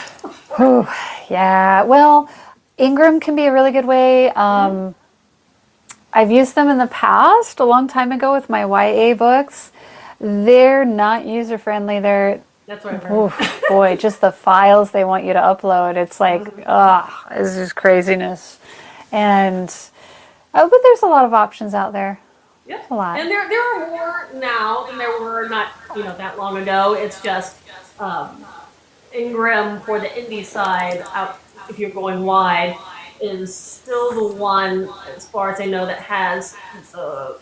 Yeah, well, Ingram can be a really good way. I've used them in the past, a long time ago, with my YA books. They're not user friendly. That's what I've heard. Boy, just the files they want you to upload. It's like, it's just craziness. But there's a lot of options out there. Yeah, a lot. And there are more now than there were not that long ago. It's just Ingram for the indie side, out if you're going wide, is still the one, as far as I know, that has the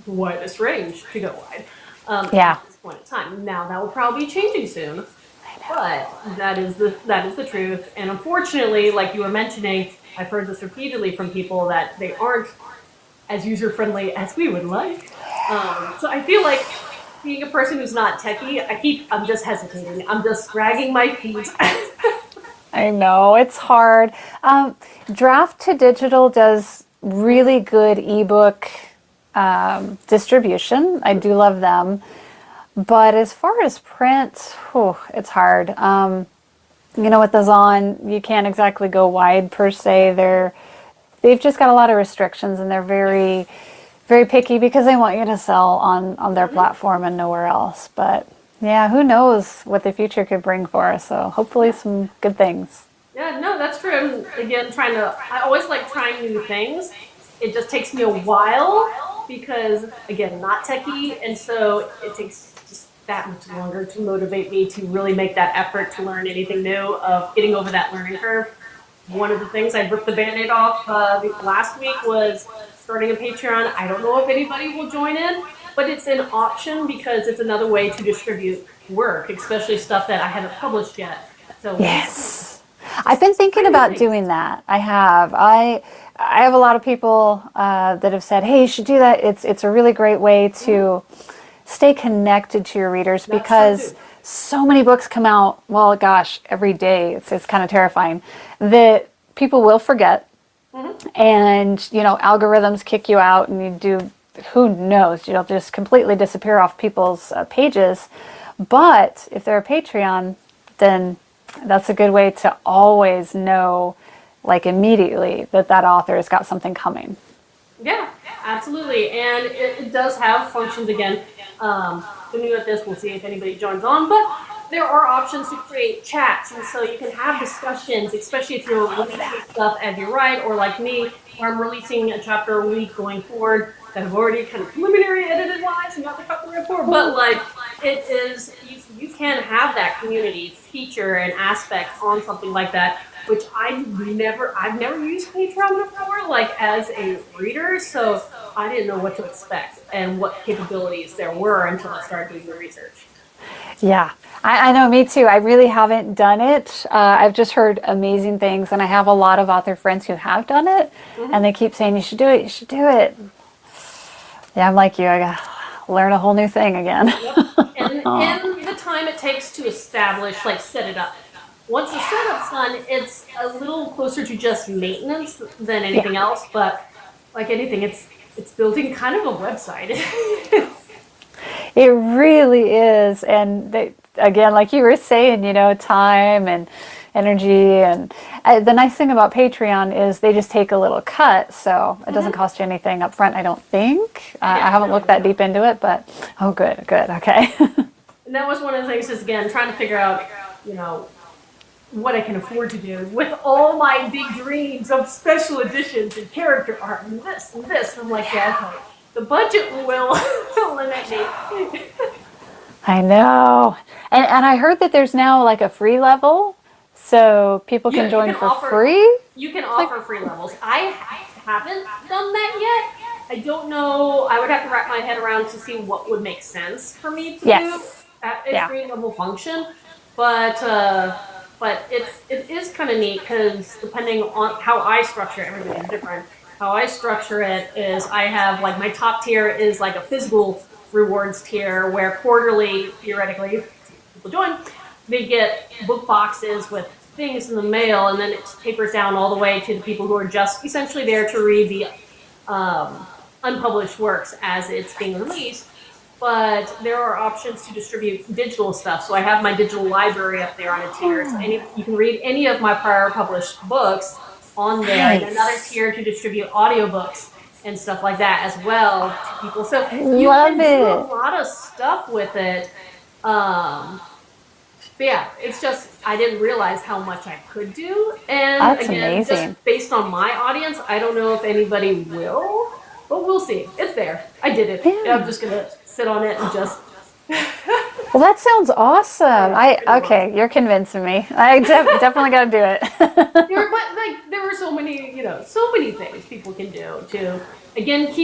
widest range to go wide. At this point in time. Now that will probably be changing soon. But that is the truth. And unfortunately, like you were mentioning, I've heard this repeatedly from people that they aren't as user friendly as we would like. So I feel like being a person who's not techie, I'm just hesitating. I'm just dragging my feet. I know, it's hard. Draft to Digital does really good ebook distribution. I do love them. But as far as print, it's hard. With the Zon, you can't exactly go wide per se. They've just got a lot of restrictions, and they're very, very picky because they want you to sell on their platform and nowhere else. But yeah, who knows what the future could bring for us. So hopefully some good things. Yeah, no, that's true. Again, I always like trying new things. It just takes me a while because, again, not techie, and so it takes just that much longer to motivate me to really make that effort to learn anything new, of getting over that learning curve. One of the things I ripped the Band-Aid off last week was starting a Patreon. I don't know if anybody will join in, but it's an option because it's another way to distribute work, especially stuff that I haven't published yet. So yes, I've been thinking about doing that. I have a lot of people that have said, "Hey, you should do that." It's a really great way to stay connected to your readers because so many books come out. Well, gosh, every day. It's kind of terrifying that people will forget, and algorithms kick you out, and you do. Who knows? You'll just completely disappear off people's pages. But if they're a Patreon, then that's a good way to always know, like immediately, that author has got something coming. Yeah, absolutely. And it does have functions again. The new at this, we'll see if anybody joins on, but there are options to create chats, and so you can have discussions, especially if you're releasing stuff as you write, or like me, where I'm releasing a chapter a week going forward that I've already kind of preliminary edited wise and got the copyright for, but like it is, you can have that community feature and aspect on something like that, which I've never used Patreon before, like as a reader, so I didn't know what to expect and what capabilities there were until I started doing the research. Yeah, I know, me too. I really haven't done it. I've just heard amazing things, and I have a lot of author friends who have done it, and they keep saying, you should do it, you should do it. Yeah, I'm like you, I gotta learn a whole new thing again. Yep. And the time it takes to establish, like set it up. Once the setup's done, it's a little closer to just maintenance than anything else, but like anything, it's building kind of a website. It really is. And again, like you were saying, time and energy. And the nice thing about Patreon is they just take a little cut. So it doesn't cost you anything up front, I don't think. I haven't looked that deep into it, but good. Okay. And that was one of the things is, again, trying to figure out, what I can afford to do with all my big dreams of special editions and character art and this and this. I'm like, yeah, okay. The budget will limit me. I know. And I heard that there's now like a free level, so people can join for free? You can offer free levels. I haven't done that yet. I don't know. I would have to wrap my head around to see what would make sense for me to do at a free level function. But it is kind of neat because depending on how I structure it, everybody's different. How I structure it is I have like my top tier is like a physical rewards tier where quarterly, theoretically, people join, they get book boxes with things in the mail, and then it tapers down all the way to the people who are just essentially there to read the unpublished works as it's being released. But there are options to distribute digital stuff. So I have my digital library up there on a tier. So you can read any of my prior published books on there. Nice. And another tier to distribute audiobooks and stuff like that as well to people. So you can do a lot of stuff with it. But yeah, it's just, I didn't realize how much I could do. And that's again, amazing. Just based on my audience, I don't know if anybody will, but we'll see. It's there. I did it. Yeah. I'm just going to sit on it and just... Well, that sounds awesome. Okay, you're convincing me. I definitely got to do it. There were so many things people can do to, again,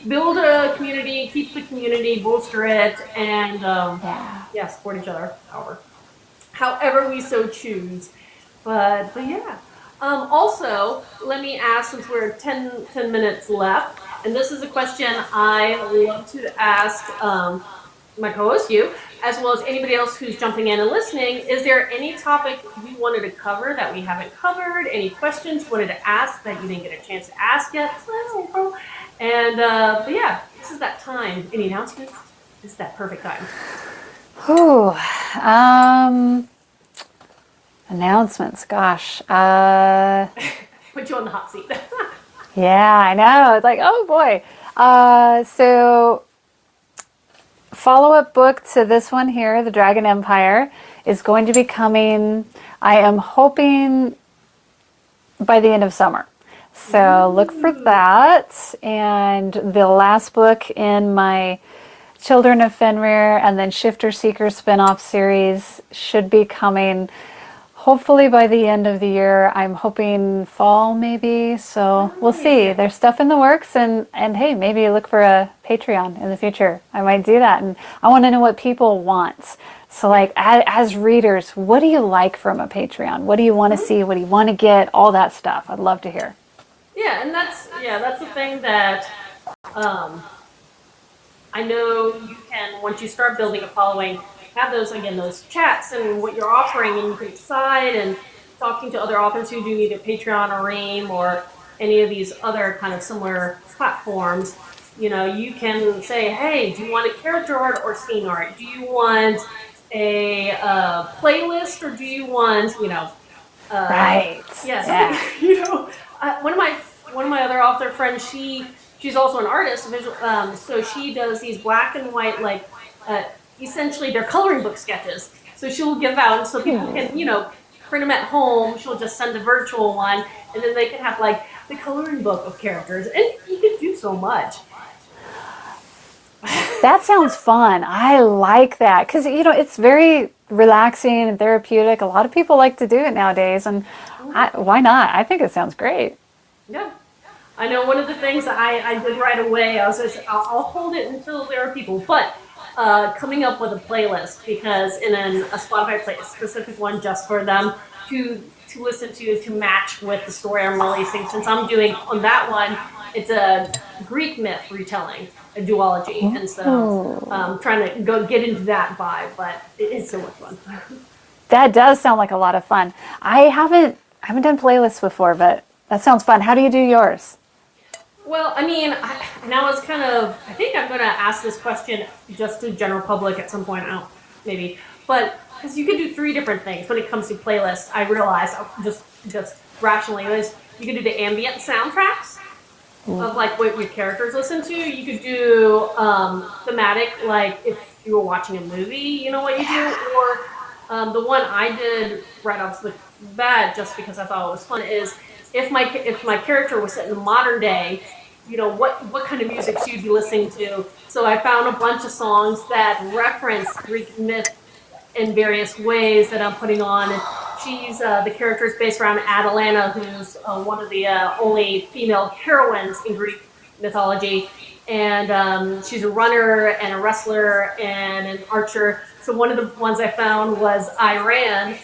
build a community, keep the community, bolster it, and support each other. However. however we so choose. But yeah. Also, let me ask, since we're 10 minutes left, and this is a question I love to ask my co-host, you, as well as anybody else who's jumping in and listening. Is there any topic you wanted to cover that we haven't covered? Any questions you wanted to ask that you didn't get a chance to ask yet? And but yeah, this is that time. Any announcements? This is that perfect time. Whew. Announcements. Gosh. Put you on the hot seat. Yeah, I know. It's like, oh boy. So follow-up book to this one here, The Dragon Empire, is going to be coming, I am hoping, by the end of summer. So look for that. And the last book in my Children of Fenrir and then Shifter Seeker spin-off series should be coming hopefully by the end of the year. I'm hoping fall maybe, so we'll see. There's stuff in the works, and hey, maybe look for a Patreon in the future. I might do that, and I want to know what people want. So like as readers, what do you like from a Patreon? What do you want to see? What do you want to get? All that stuff. I'd love to hear. Yeah, and that's the thing that I know you can, once you start building a following, have those chats and what you're offering, and you can decide, and talking to other authors who do either Patreon or Ream or any of these other kind of similar platforms. You know, you can say, hey, do you want a character art or scene art? Do you want a playlist, or do you want, Right. Yeah. One of my other author friends, she's also an artist, so she does these black and white, like essentially they're coloring book sketches. So she'll give out, so people can print them at home. She'll just send a virtual one, and then they can have like the coloring book of characters, and you can do so much. That sounds fun. I like that because it's very relaxing and therapeutic. A lot of people like to do it nowadays, and why not? I think it sounds great. Yeah, I know. One of the things I did right away, I was just, I'll hold it until there are people, but coming up with a playlist, because in a Spotify playlist, specific one just for them to listen to match with the story I'm releasing. Since I'm doing on that one, it's a Greek myth retelling, a duology, and so trying to get into that vibe, but it is so much fun. That does sound like a lot of fun. I haven't done playlists before, but that sounds fun. How do you do yours? Well, I mean, I think I'm going to ask this question just to general public at some point, maybe, but because you could do 3 different things when it comes to playlists. I realized just rationally is you could do the ambient soundtracks of like what your characters listen to. You could do thematic, like if you were watching a movie, you know what you do, or the one I did right off the bat, just because I thought it was fun, is if my character was set in the modern day, what kind of music she'd be listening to. So I found a bunch of songs that reference Greek myth in various ways that I'm putting on. And she's the character is based around Atalanta, who's one of the only female heroines in Greek mythology, and she's a runner and a wrestler and an archer. So one of the ones I found was Iran.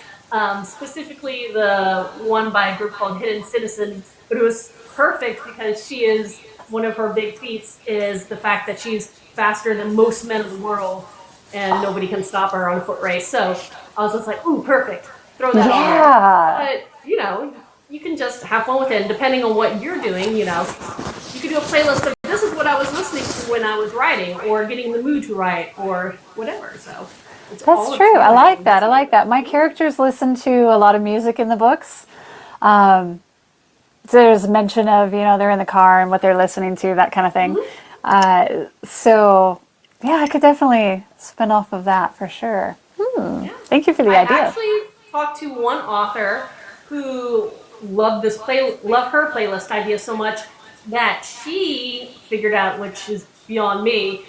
Specifically the one by a group called Hidden Citizen, but it was perfect because one of her big feats is the fact that she's faster than most men in the world, and nobody can stop her on a foot race. So I was just like, ooh, perfect. Throw that on there. But, you can just have fun with it. And depending on what you're doing, you could do a playlist of this is what I was listening to when I was writing, or getting in the mood to write, or whatever. So that's true. I like that. My characters listen to a lot of music in the books. There's mention of, they're in the car and what they're listening to, that kind of thing. So, yeah, I could definitely spin off of that for sure. Yeah. Thank you for the idea. I actually talked to one author who loved her playlist idea so much that she figured out, which is beyond me,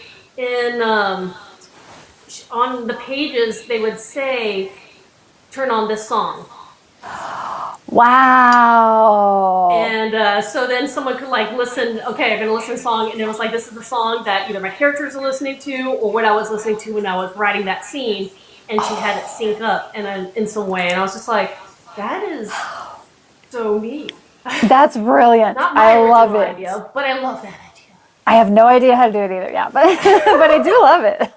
on the pages they would say, turn on this song. Wow. And so then someone could listen, okay, I'm going to listen to a song, and it was like, this is the song that either my characters are listening to or what I was listening to when I was writing that scene. and she had it sync up in some way, and I was just like, that is so neat. That's brilliant. Not my I love original it. idea, but I love that idea. I have no idea how to do it either, yeah, but but I do love it.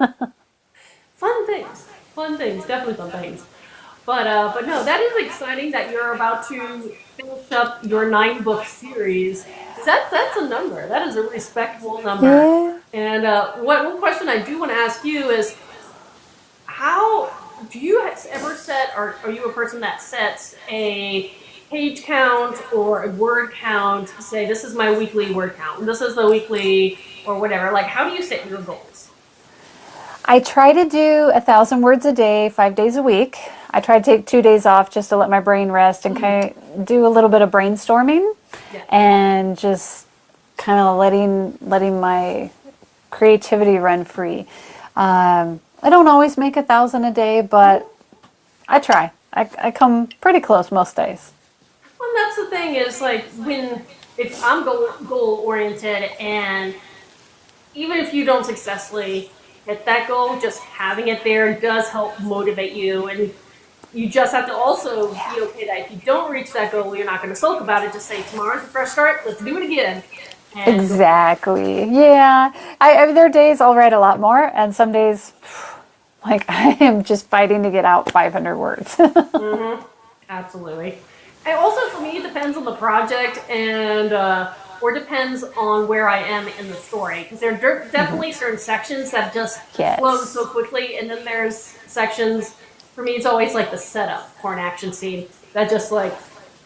Fun things, definitely fun things. But no, that is exciting that you're about to finish up your 9-book series. That's a number. That is a respectable number. Yeah. And one question I do want to ask you is, how do you ever set, or are you a person that sets a page count or a word count? Say, this is my weekly word count. This is the weekly or whatever. Like, how do you set your goals? I try to do 1,000 words a day, 5 days a week. I try to take 2 days off just to let my brain rest and kind of do a little bit of brainstorming and just kind of letting my creativity run free. I don't always make 1,000 a day, but I try. I come pretty close most days. Well, that's the thing is, like, if I'm goal oriented, and even if you don't successfully hit that goal, just having it there does help motivate you. And you just have to also be okay that if you don't reach that goal, you're not going to sulk about it. Just say, tomorrow's a fresh start. Let's do it again. And exactly. Yeah. There are days I'll write a lot more, and some days, like, I am just fighting to get out 500 words. Absolutely. And also, for me, it depends on the project, and or depends on where I am in the story. Because there are definitely certain sections that just flow so quickly, and then there's sections, for me, it's always like the setup for an action scene. That just like,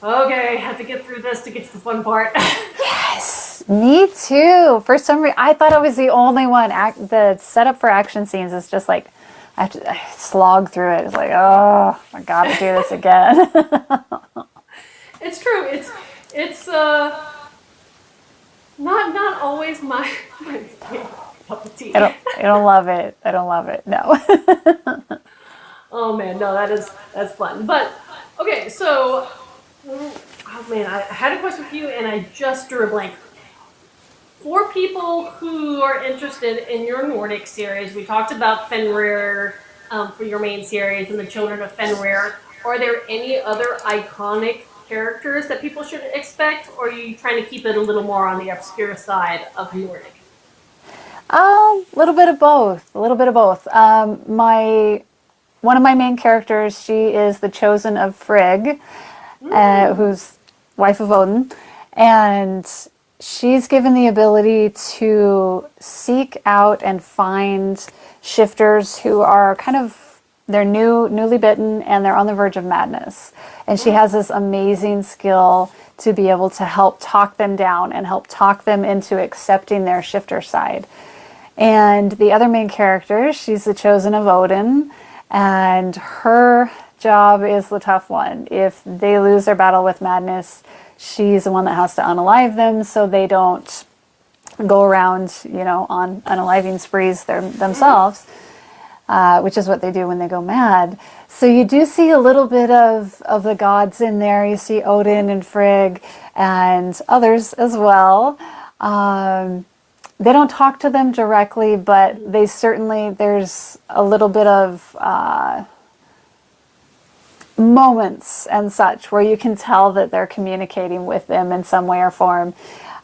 okay, I have to get through this to get to the fun part. Yes, me too. For some reason, I thought I was the only one. The setup for action scenes is just like, I slog through it. It's like, oh, I gotta do this again. It's true. It's not always my favorite cup of tea. I don't love it. I don't love it. No. Oh man, no, that's fun. But okay, so oh man, I had a question for you and I just drew a blank. For people who are interested in your Nordic series, we talked about Fenrir for your main series and the Children of Fenrir. Are there any other iconic characters that people should expect, or are you trying to keep it a little more on the obscure side of Nordic? A little bit of both. A little bit of both. One of my main characters, she is the chosen of Frigg, who's wife of Odin, and she's given the ability to seek out and find shifters who are kind of, they're newly bitten and they're on the verge of madness. And she has this amazing skill to be able to help talk them down and help talk them into accepting their shifter side. And the other main character, she's the chosen of Odin, and her job is the tough one. If they lose their battle with madness, she's the one that has to unalive them so they don't go around, on unaliving sprees themselves, which is what they do when they go mad. So you do see a little bit of the gods in there. You see Odin and Frigg and others as well. They don't talk to them directly, but they certainly, there's a little bit of moments and such where you can tell that they're communicating with them in some way or form.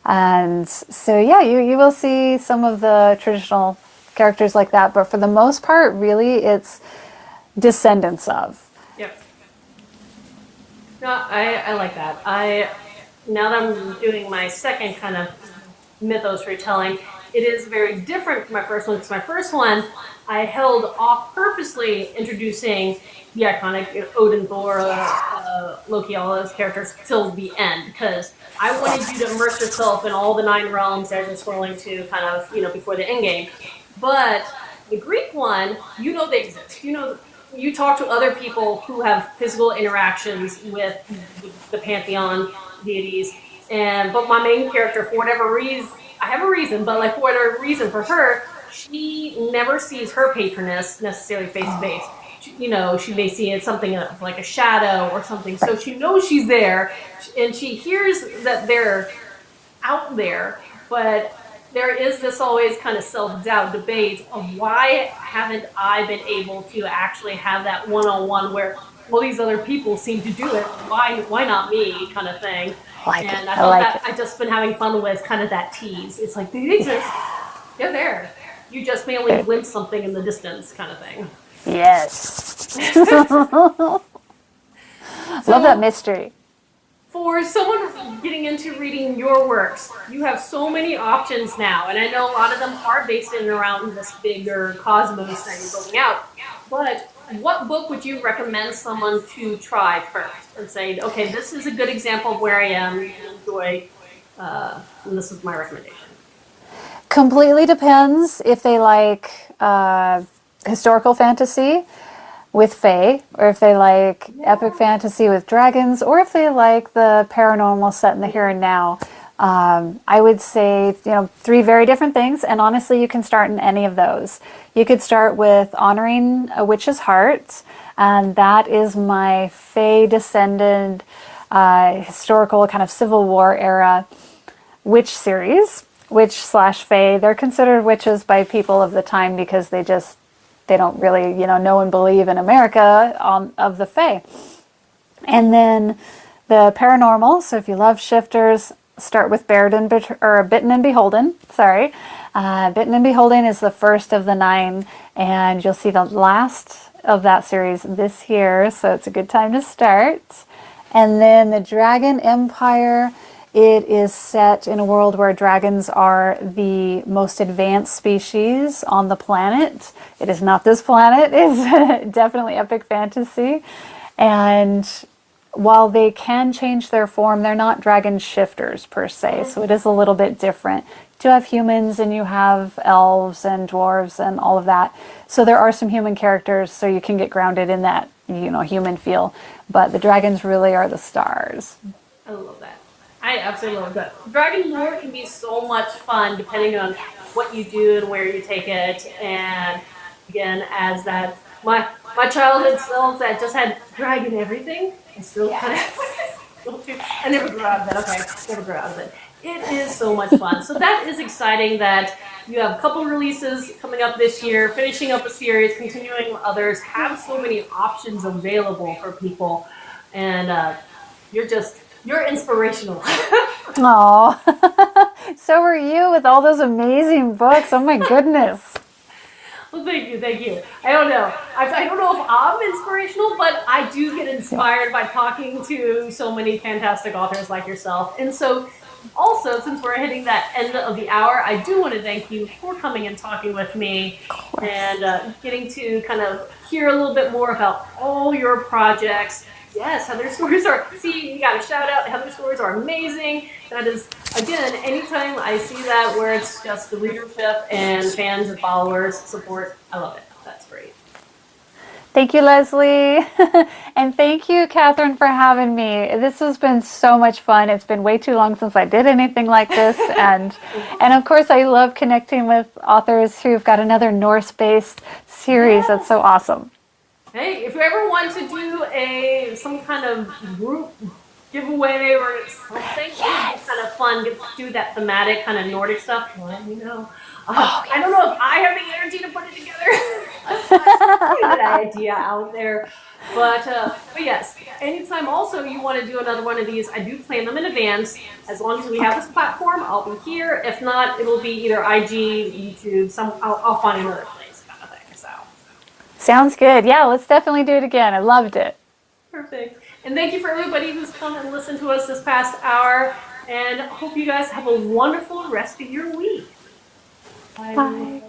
And so, yeah, you will see some of the traditional characters like that, but for the most part, really, it's descendants of. Yep. No, I like that. Now that I'm doing my second kind of mythos retelling, it is very different from my first one, because my first one, I held off purposely introducing the iconic Odin, Thor, Loki, all those characters till the end, because I wanted you to immerse yourself in all the 9 realms as you're scrolling to kind of, before the end game. But the Greek one, they exist. You talk to other people who have physical interactions with the pantheon deities, but my main character, for whatever reason, I have a reason, but for whatever reason for her, she never sees her patroness necessarily face to face. She may see it something like a shadow or something, so she knows she's there, and she hears that they're out there, but there is this always kind of self-doubt debate of why haven't I been able to actually have that one-on-one where all these other people seem to do it, why not me kind of thing. And I thought that I've just been having fun with kind of that tease. It's like, they exist, they're there, you just may only glimpse something in the distance kind of thing. Yes. Love that mystery. For someone getting into reading your works, you have so many options now, and I know a lot of them are based in and around this bigger cosmos that you're building out. But what book would you recommend someone to try first and say, okay, this is a good example of where I am, and enjoy, and this is my recommendation? Completely depends if they like historical fantasy with fae, or if they like epic fantasy with dragons, or if they like the paranormal set in the here and now. I would say, 3 very different things, and honestly, you can start in any of those. You could start with Honoring a Witch's Heart, and that is my fae-descended, historical kind of Civil War era witch series. Witch/fae, they're considered witches by people of the time because they don't really, know and believe in America of the fae. And then the paranormal, so if you love shifters, start with Bitten and Beholden. Bitten and Beholden is the first of the 9, and you'll see the last of that series this year, so it's a good time to start. And then the Dragon Empire, it is set in a world where dragons are the most advanced species on the planet. It is not this planet. It's definitely epic fantasy. And while they can change their form, they're not dragon shifters per se. So it is a little bit different. You have humans and you have elves and dwarves and all of that. So there are some human characters, so you can get grounded in that, human feel. But the dragons really are the stars. I love that. I absolutely love that. Dragon lore can be so much fun depending on what you do and where you take it. And again, as that my childhood self that just had dragon everything, I still kind of I never grew out of it. Okay, never grew out of it. It is so much fun. So that is exciting that you have a couple releases coming up this year, finishing up a series, continuing with others, have so many options available for people, and you're inspirational. Aw, so are you with all those amazing books. Oh my goodness. Well, thank you. I don't know. I don't know if I'm inspirational, but I do get inspired by talking to so many fantastic authors like yourself. And so also, since we're hitting that end of the hour, I do want to thank you for coming and talking with me and getting to kind of hear a little bit more about all your projects. Yes, Heather stories you got a shout out. Heather stories are amazing. That is, again, anytime I see that where it's just the readership and fans and followers support, I love it. That's great. Thank you, Leslie. And thank you, Katharine, for having me. This has been so much fun. It's been way too long since I did anything like this. And of course, I love connecting with authors who've got another Norse-based series. Yes. That's so awesome. Hey, if you ever want to do some kind of group giveaway or something, it's kind of fun to do that thematic kind of Nordic stuff, let me know. I don't know if I have the energy to put it together. Put that idea out there. But yes, anytime also you want to do another one of these, I do plan them in advance. As long as we have this platform, I'll be here. If not, it'll be either IG, YouTube, I'll find another place kind of thing. So. Sounds good. Yeah, let's definitely do it again. I loved it. Perfect. And thank you for everybody who's come and listened to us this past hour. And hope you guys have a wonderful rest of your week. Bye. Bye.